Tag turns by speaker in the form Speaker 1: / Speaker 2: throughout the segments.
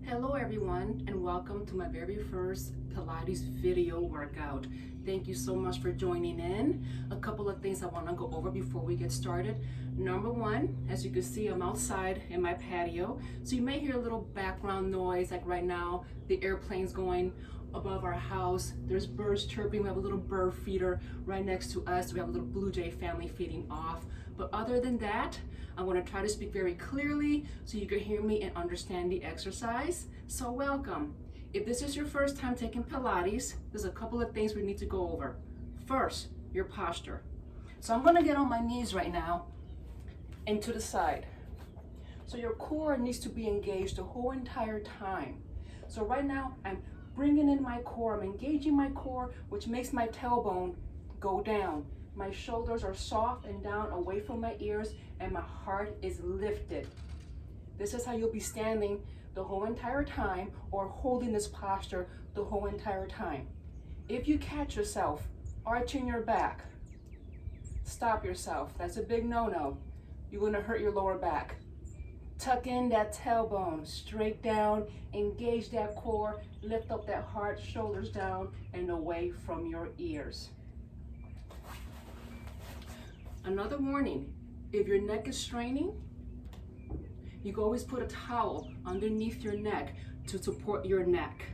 Speaker 1: Hello everyone, and welcome to my very first Pilates video workout. Thank you so much for joining in. A couple of things I want to go over before we get started. Number one, as you can see, I'm outside in my patio, so you may hear a little background noise. Like right now, the airplane's going above our house. There's birds chirping. We have a little bird feeder right next to us. We have a little blue jay family feeding off. But other than that, I'm going to try to speak very clearly so you can hear me and understand the exercise. So welcome. If this is your first time taking Pilates, there's a couple of things we need to go over. First, your posture. So I'm going to get on my knees right now and to the side. So your core needs to be engaged the whole entire time. So right now, I'm bringing in my core. I'm engaging my core, which makes my tailbone go down. My shoulders are soft and down away from my ears, and my heart is lifted. This is how you'll be standing the whole entire time, or holding this posture the whole entire time. If you catch yourself arching your back, stop yourself. That's a big no-no. You're gonna hurt your lower back. Tuck in that tailbone, straight down, engage that core, lift up that heart, shoulders down and away from your ears. Another warning, if your neck is straining, you can always put a towel underneath your neck to support your neck.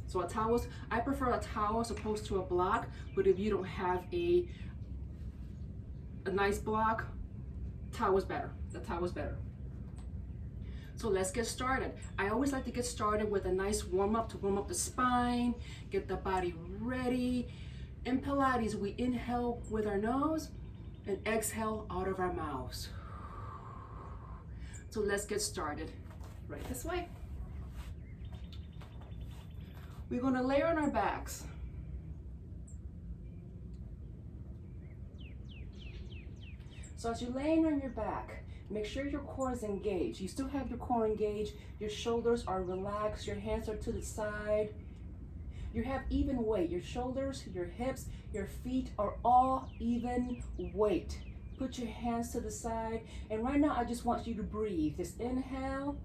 Speaker 1: So a towel, I prefer a towel as opposed to a block, but if you don't have a nice block, towel is better. The towel is better. So let's get started. I always like to get started with a nice warm-up to warm up the spine, get the body ready. In Pilates, we inhale with our nose and exhale out of our mouths. So let's get started. Right this way. We're going to lay on our backs. So as you're laying on your back, make sure your core is engaged. You still have your core engaged. Your shoulders are relaxed. Your hands are to the side. You have even weight. Your shoulders, your hips, your feet are all even weight. Put your hands to the side. And right now, I just want you to breathe. Just inhale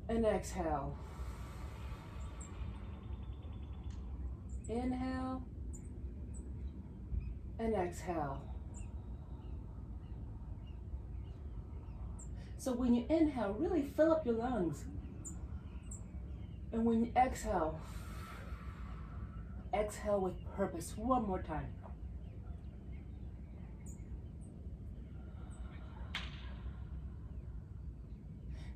Speaker 1: and exhale. Inhale and exhale. So when you inhale, really fill up your lungs. And when you exhale, exhale with purpose. One more time.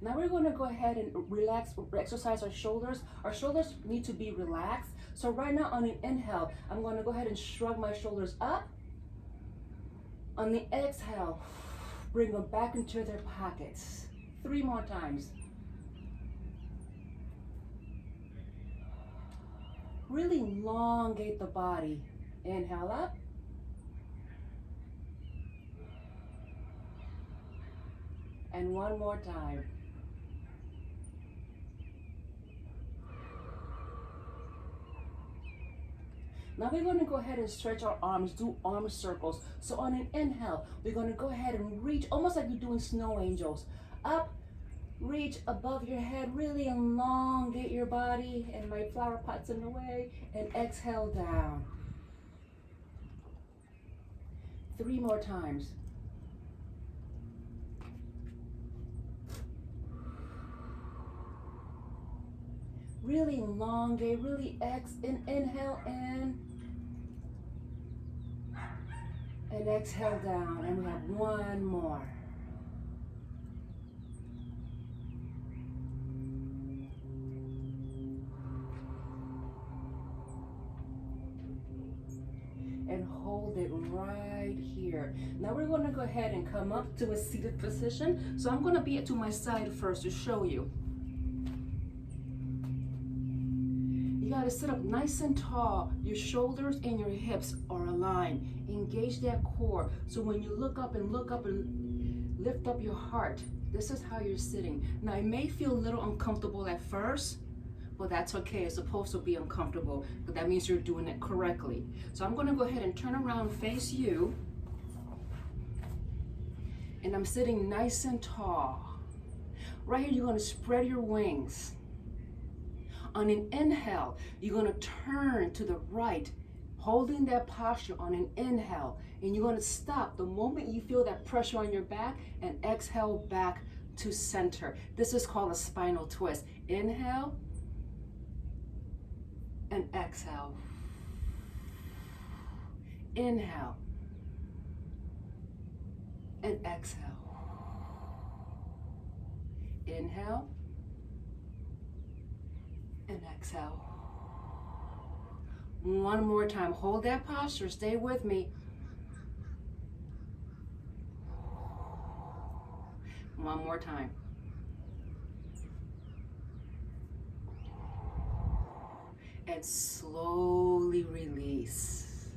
Speaker 1: Now we're going to go ahead and relax, exercise our shoulders. Our shoulders need to be relaxed. So right now on an inhale, I'm going to go ahead and shrug my shoulders up. On the exhale, bring them back into their pockets. 3 more times. Really elongate the body. Inhale up. And one more time. Now we're going to go ahead and stretch our arms, do arm circles. So on an inhale, we're going to go ahead and reach, almost like you're doing snow angels. Up, reach above your head, really elongate your body, and my flower pot's in the way, and exhale down. 3 more times. Really elongate, really inhale in, and exhale down, and we have 1 more. And hold it right here. Now we're going to go ahead and come up to a seated position. So I'm going to be to my side first to show you. You got to sit up nice and tall. Your shoulders and your hips are aligned. Engage that core. So when you look up and lift up your heart, this is how you're sitting. Now it may feel a little uncomfortable at first, well, that's okay. It's supposed to be uncomfortable, but that means you're doing it correctly. So I'm going to go ahead and turn around, face you, and I'm sitting nice and tall. Right here, you're going to spread your wings. On an inhale, you're going to turn to the right, holding that posture on an inhale. And you're going to stop the moment you feel that pressure on your back and exhale back to center. This is called a spinal twist. Inhale and exhale. Inhale and exhale. Inhale and exhale. One more time. Hold that posture. Stay with me. One more time. And slowly release.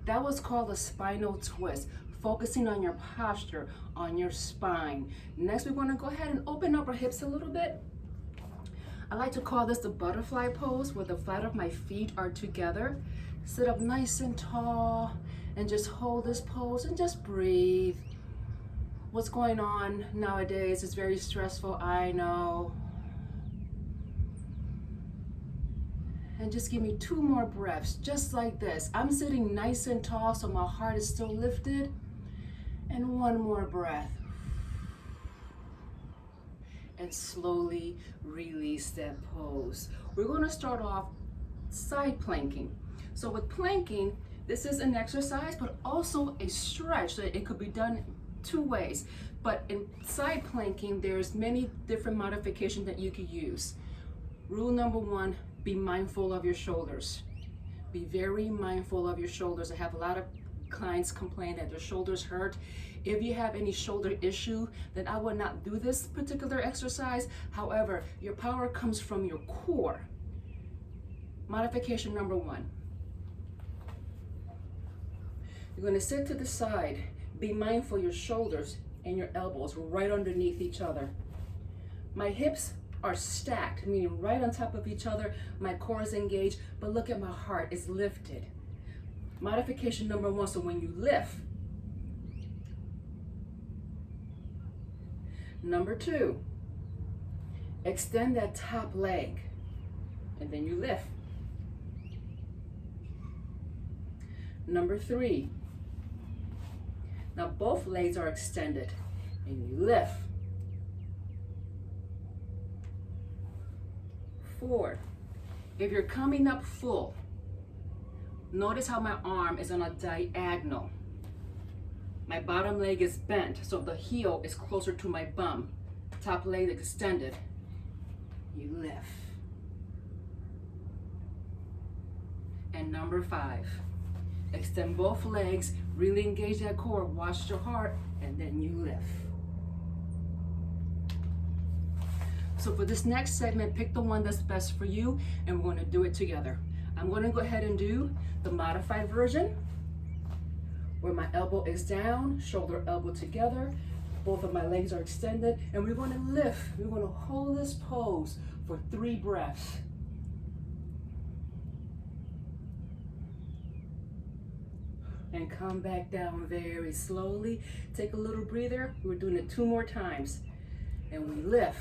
Speaker 1: That was called a spinal twist, focusing on your posture, on your spine. Next, we're going to go ahead and open up our hips a little bit. I like to call this the butterfly pose, where the flat of my feet are together. Sit up nice and tall and just hold this pose and just breathe. What's going on nowadays is very stressful, I know. And just give me 2 more breaths, just like this. I'm sitting nice and tall, so my heart is still lifted. And 1 more breath. And slowly release that pose. We're going to start off side planking. So with planking, this is an exercise, but also a stretch. So it could be done 2 ways. But in side planking, there's many different modifications that you could use. Rule number 1, be mindful of your shoulders. Be very mindful of your shoulders. I have a lot of clients complain that their shoulders hurt. If you have any shoulder issue, then I would not do this particular exercise. However, your power comes from your core. Modification number 1. You're going to sit to the side. Be mindful your shoulders and your elbows right underneath each other. My hips are stacked, meaning right on top of each other. My core is engaged, but look at my heart, it's lifted. Modification number 1, so when you lift. Number 2, extend that top leg, and then you lift. Number 3, now both legs are extended, and you lift. 4, if you're coming up full, notice how my arm is on a diagonal. My bottom leg is bent, so the heel is closer to my bum. Top leg extended. You lift. And number 5, extend both legs, really engage that core, watch your heart, and then you lift. So for this next segment, pick the one that's best for you, and we're going to do it together. I'm going to go ahead and do the modified version, where my elbow is down, shoulder, elbow together, both of my legs are extended, and we're going to lift. We're going to hold this pose for 3 breaths. And come back down very slowly. Take a little breather. We're doing it 2 more times. And we lift.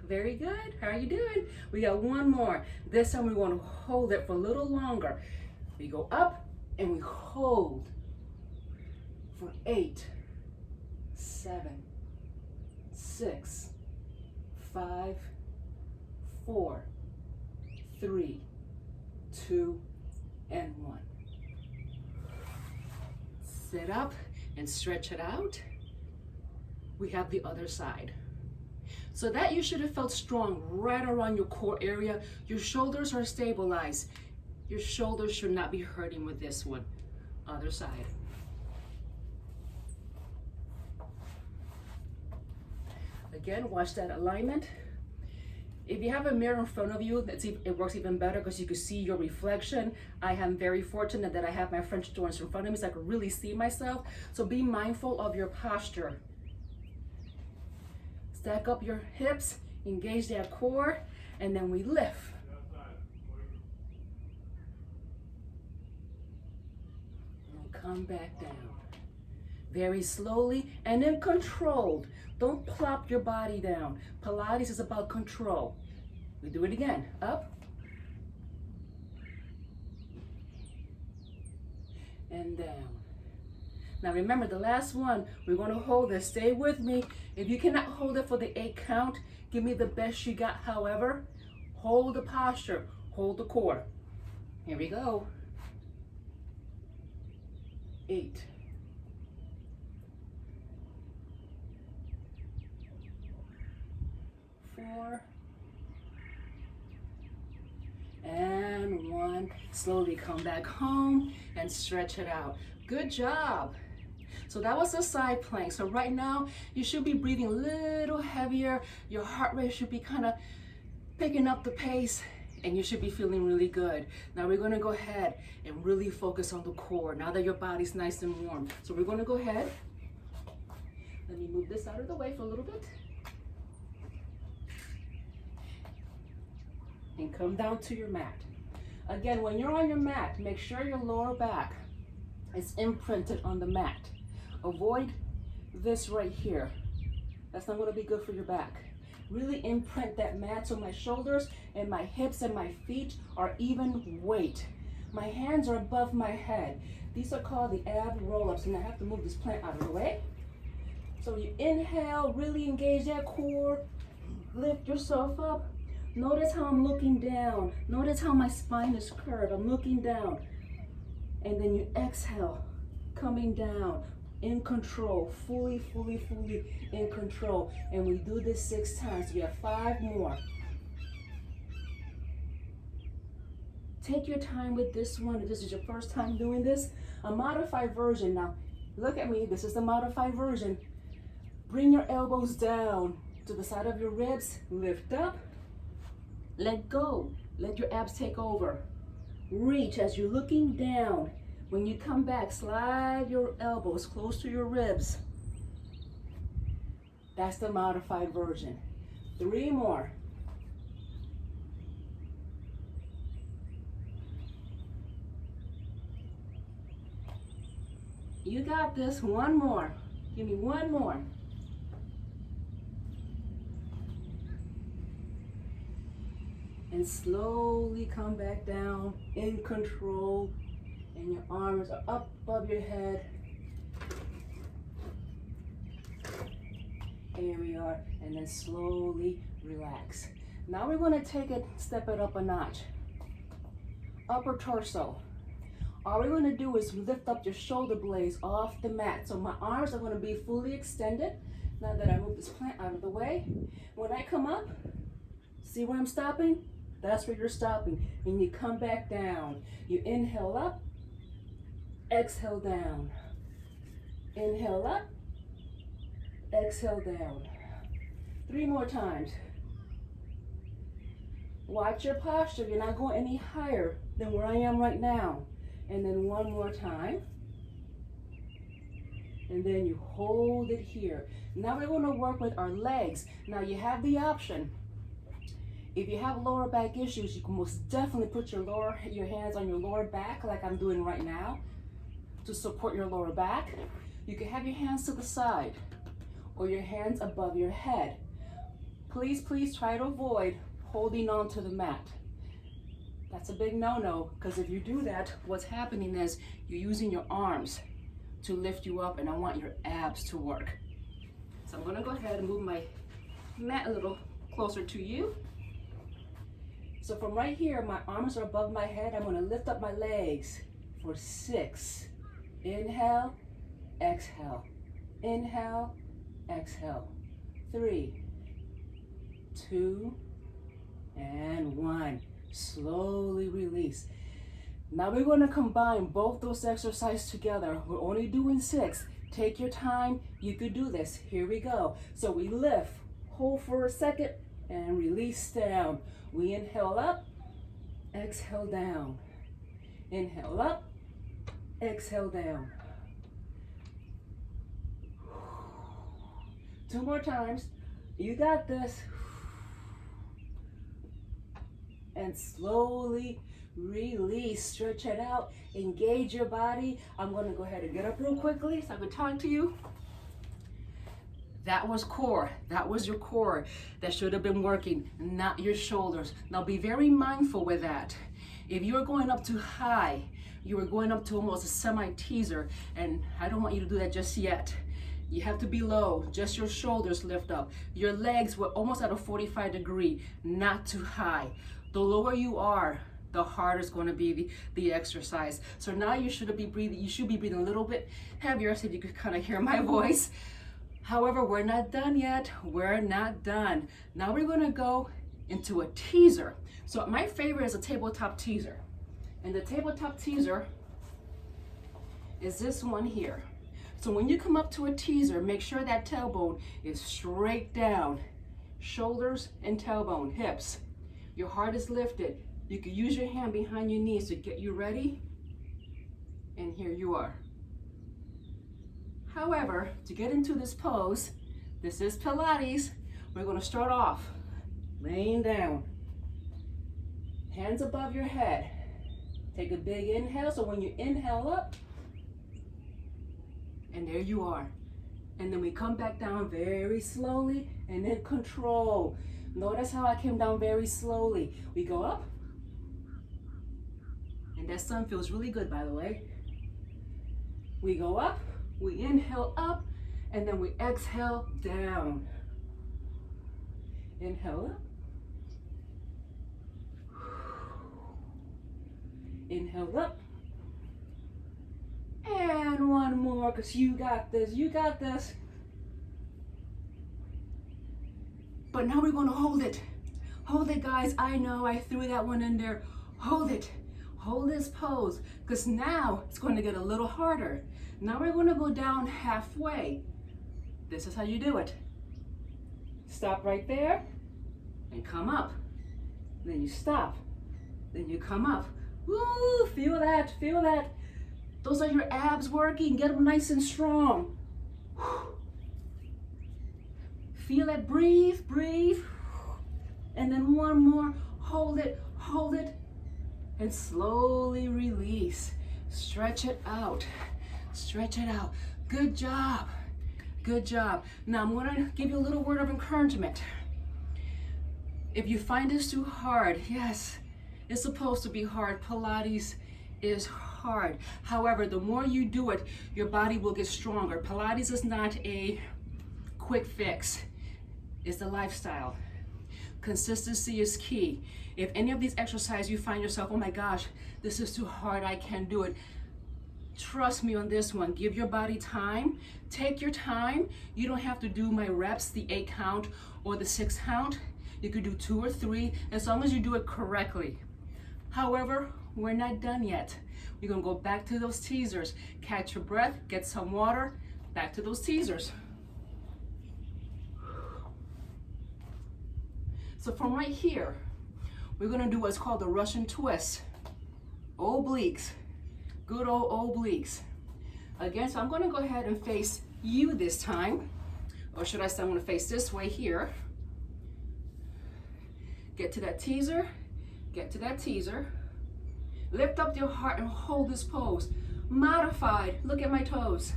Speaker 1: Very good. How are you doing? We got 1 more. This time we want to hold it for a little longer. We go up and we hold for 8, 7, 6, 5, 4, 3, 2, and 1. Sit up and stretch it out. We have the other side. So that you should have felt strong right around your core area. Your shoulders are stabilized. Your shoulders should not be hurting with this one. Other side. Again, watch that alignment. If you have a mirror in front of you, it works even better because you can see your reflection. I am very fortunate that I have my French doors in front of me so I can really see myself. So be mindful of your posture. Stack up your hips, engage that core, and then we lift. come back down. Very slowly and then controlled. Don't plop your body down. Pilates is about control. We do it again. Up. And down. Now remember, the last one, we're going to hold this. Stay with me. If you cannot hold it for the 8 count, give me the best you got. However, hold the posture. Hold the core. Here we go. 8. 4. And 1. Slowly come back home and stretch it out. Good job. So that was a side plank. So right now you should be breathing a little heavier. Your heart rate should be kind of picking up the pace and you should be feeling really good. Now we're going to go ahead and really focus on the core now that your body's nice and warm. So we're going to go ahead. Let me move this out of the way for a little bit. And come down to your mat. Again, when you're on your mat, make sure your lower back is imprinted on the mat. Avoid this right here. That's not going to be good for your back. Really imprint that mat so my shoulders and my hips and my feet are even weight. My hands are above my head. These are called the ab roll-ups, and I have to move this plant out of the way. So you inhale, really engage that core, lift yourself up. Notice how I'm looking down. Notice how my spine is curved. I'm looking down. And then you exhale, coming down, in control, fully in control. And we do this 6 times. We have 5 more. Take your time with this one. If this is your first time doing this, a modified version. Now, look at me. This is the modified version. Bring your elbows down to the side of your ribs. Lift up. Let go. Let your abs take over. Reach as you're looking down. When you come back, slide your elbows close to your ribs. That's the modified version. 3 more. You got this. 1 more. Give me 1 more. And slowly come back down in control. And your arms are up above your head. Here we are. And then slowly relax. Now we're going to take it, step it up a notch. Upper torso. All we're going to do is lift up your shoulder blades off the mat. So my arms are going to be fully extended. Now that I move this plant out of the way. When I come up, see where I'm stopping? That's where you're stopping. And you come back down. You inhale up, exhale down. Inhale up, exhale down. 3 more times. Watch your posture. You're not going any higher than where I am right now. And then 1 more time. And then you hold it here. Now we're going to work with our legs. Now you have the option. If you have lower back issues, you can most definitely put your hands on your lower back like I'm doing right now to support your lower back. You can have your hands to the side or your hands above your head. Please try to avoid holding on to the mat. That's a big no-no, because if you do that, what's happening is you're using your arms to lift you up, and I want your abs to work. So I'm going to go ahead and move my mat a little closer to you. So from right here, my arms are above my head. I'm going to lift up my legs for 6. Inhale, exhale. Inhale, exhale. 3, 2, and 1. Slowly release. Now we're going to combine both those exercises together. We're only doing 6. Take your time. You could do this. Here we go. So we lift, hold for a second, and release down. We inhale up, exhale down. Inhale up, exhale down. 2 more times. You got this. And slowly release, stretch it out, engage your body. I'm gonna go ahead and get up real quickly so I can talk to you. That was core. That was your core that should have been working, not your shoulders. Now be very mindful with that. If you're going up too high, you are going up to almost a semi-teaser, and I don't want you to do that just yet. You have to be low, just your shoulders lift up. Your legs were almost at a 45 degree, not too high. The lower you are, the harder it's going to be the exercise. So now you should be breathing a little bit heavier so you can kind of hear my voice. However, we're not done yet. We're not done. Now we're going to go into a teaser. So my favorite is a tabletop teaser. And the tabletop teaser is this one here. So when you come up to a teaser, make sure that tailbone is straight down. Shoulders and tailbone, hips. Your heart is lifted. You can use your hand behind your knees to get you ready. And here you are. However, to get into this pose, this is Pilates, we're going to start off laying down. Hands above your head. Take a big inhale, so when you inhale up, and there you are. And then we come back down very slowly, and then control. Notice how I came down very slowly. We go up, and that sun feels really good, by the way. We go up, we inhale up, and then we exhale down. Inhale up. Inhale up. And one more, because you got this, you got this. But now we're going to hold it. Hold it, guys. I know I threw that one in there. Hold it. Hold this pose, because now it's going to get a little harder. Now we're going to go down halfway. This is how you do it. Stop right there and come up. Then you stop. Then you come up. Woo! Feel that, feel that. Those are your abs working. Get them nice and strong. Feel it. Breathe, breathe. And then one more. Hold it, and slowly release. Stretch it out. Stretch it out. Good job. Good job. Now I'm going to give you a little word of encouragement. If you find this too hard, yes, it's supposed to be hard. Pilates is hard. However, the more you do it, your body will get stronger. Pilates is not a quick fix. It's a lifestyle. Consistency is key. If any of these exercises you find yourself, oh my gosh, this is too hard, I can't do it. Trust me on this one. Give your body time. Take your time. You don't have to do my reps, the 8 count or the 6 count. You could do 2 or 3 as long as you do it correctly. However, we're not done yet. We're going to go back to those teasers. Catch your breath, get some water, back to those teasers. So from right here, we're going to do what's called the Russian twist. Obliques. Good old obliques. Again, so I'm going to go ahead and face you this time. Or should I say I'm going to face this way here. Get to that teaser. Get to that teaser. Lift up your heart and hold this pose. Modified. Look at my toes.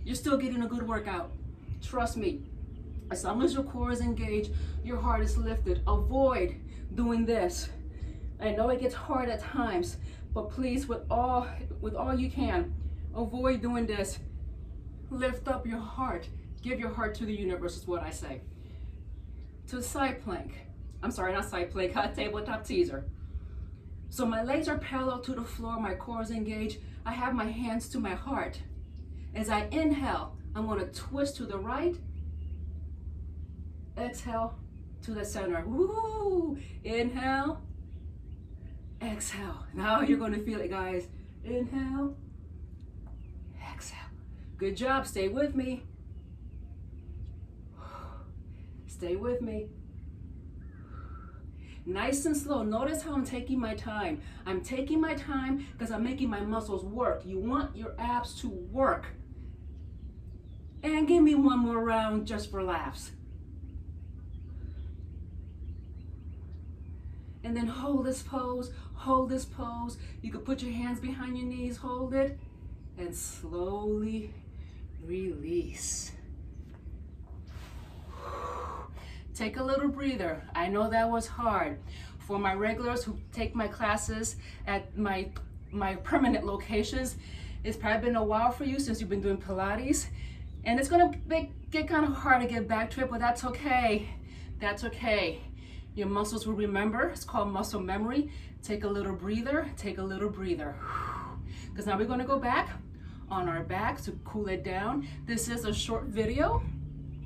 Speaker 1: You're still getting a good workout. Trust me. As long as your core is engaged, your heart is lifted. Avoid doing this. I know it gets hard at times, but please, with all you can, avoid doing this. Lift up your heart. Give your heart to the universe is what I say. To side plank. I'm sorry, not side plank, tabletop teaser. So my legs are parallel to the floor, my core is engaged. I have my hands to my heart. As I inhale, I'm going to twist to the right. Exhale to the center. Woo! Inhale. Exhale. Now you're going to feel it, guys. Inhale. Exhale. Good job. Stay with me. Stay with me. Nice and slow. Notice how I'm taking my time. I'm taking my time because I'm making my muscles work. You want your abs to work. And give me one more round just for laughs. and then hold this pose, hold this pose. You can put your hands behind your knees, hold it, and slowly release. Take a little breather. I know that was hard. For my regulars who take my classes at my permanent locations, it's probably been a while for you since you've been doing Pilates, and it's gonna get kind of hard to get back to it, but that's okay. That's okay. Your muscles will remember. It's called muscle memory. Take a little breather, take a little breather. Because now we're gonna go back on our backs to cool it down. This is a short video.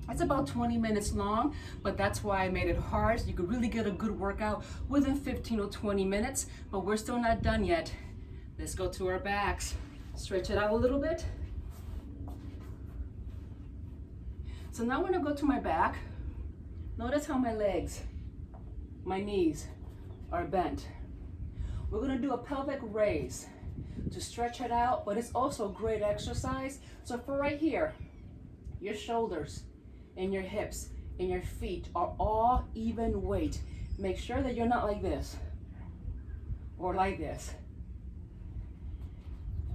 Speaker 1: It's about 20 minutes long, but that's why I made it hard. So you could really get a good workout within 15 or 20 minutes, but we're still not done yet. Let's go to our backs. Stretch it out a little bit. So now when I go to my back, notice how my legs, my knees are bent. We're gonna do a pelvic raise to stretch it out, but it's also a great exercise. So for right here, your shoulders and your hips and your feet are all even weight. Make sure that you're not like this or like this.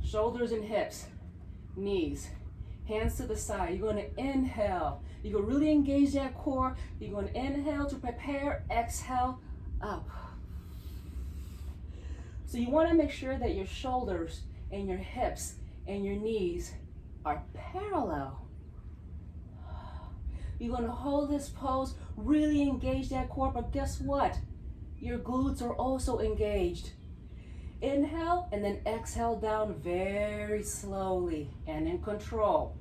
Speaker 1: Shoulders and hips, knees, hands to the side. You're going to inhale. You're going to really engage that core. You're going to inhale to prepare, exhale, up. So you want to make sure that your shoulders and your hips and your knees are parallel. You're going to hold this pose, really engage that core, but guess what? Your glutes are also engaged. Inhale and then exhale down very slowly and in control.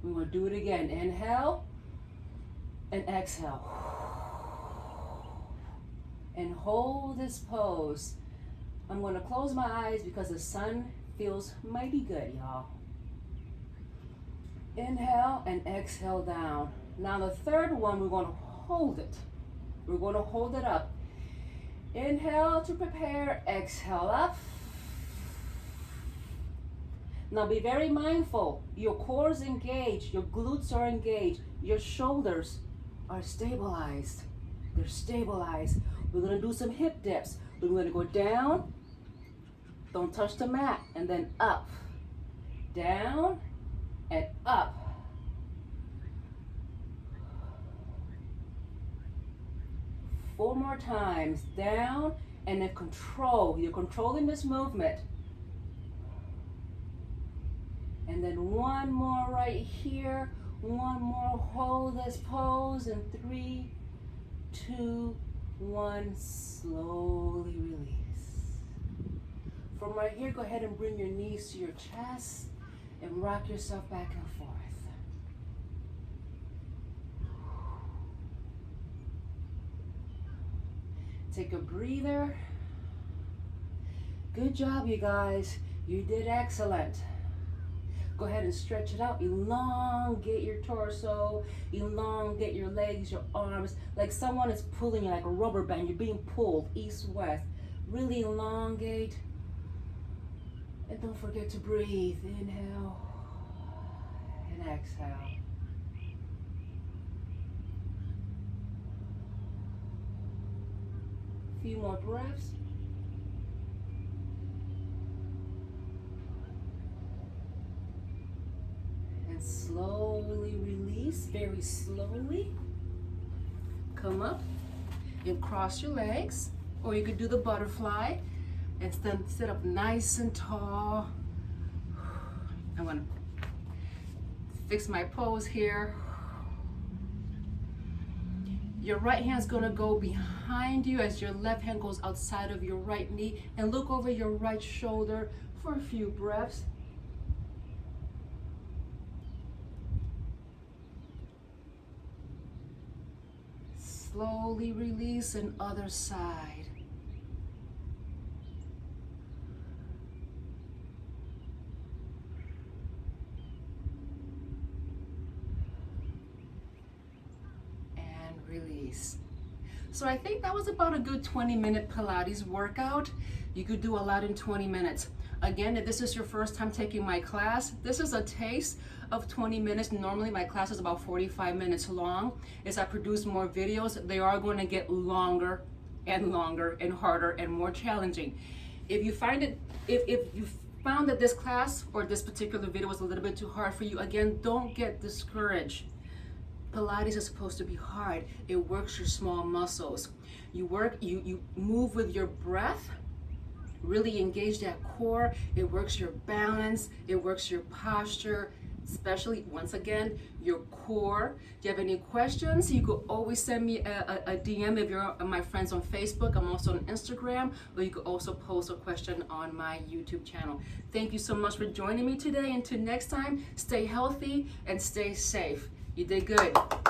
Speaker 1: We will do it again. Inhale and exhale. And hold this pose. I'm going to close my eyes because the sun feels mighty good, y'all. Inhale and exhale down. Now the third one, we're going to hold it. We're going to hold it up. Inhale to prepare, exhale up. Now be very mindful. Your core is engaged, your glutes are engaged, your shoulders are stabilized. They're stabilized. We're gonna do some hip dips. We're gonna go down, don't touch the mat, and then up, down, and up. Four more times, down, and then control. You're controlling this movement. And then one more right here. One more, hold this pose, and 3, 2, 1, slowly release. From right here, go ahead and bring your knees to your chest and rock yourself back and forth. Take a breather. Good job, you guys. You did excellent. Go ahead and stretch it out. Elongate your torso. Elongate your legs, your arms. Like someone is pulling you like a rubber band. You're being pulled east-west. Really elongate. And don't forget to breathe. Inhale and exhale. Few more breaths. And slowly release, very slowly. Come up and cross your legs, or you could do the butterfly and then sit up nice and tall. I'm gonna fix my pose here. Your right hand's gonna go behind you as your left hand goes outside of your right knee, and look over your right shoulder for a few breaths. Slowly release, and other side. Release. So I think that was about a good 20-minute Pilates workout. You could do a lot in 20 minutes. Again, if this is your first time taking my class, this is a taste of 20 minutes. Normally my class is about 45 minutes long. As I produce more videos, they are going to get longer and longer and harder and more challenging. If you find it, if you found that this class or this particular video was a little bit too hard for you, again, don't get discouraged. Pilates is supposed to be hard. It works your small muscles. You move with your breath, really engage that core. It works your balance, it works your posture, especially, once again, your core. Do you have any questions? You could always send me a DM if you're my friends on Facebook. I'm also on Instagram, or you could also post a question on my YouTube channel. Thank you so much for joining me today. Until next time, stay healthy and stay safe. You did good.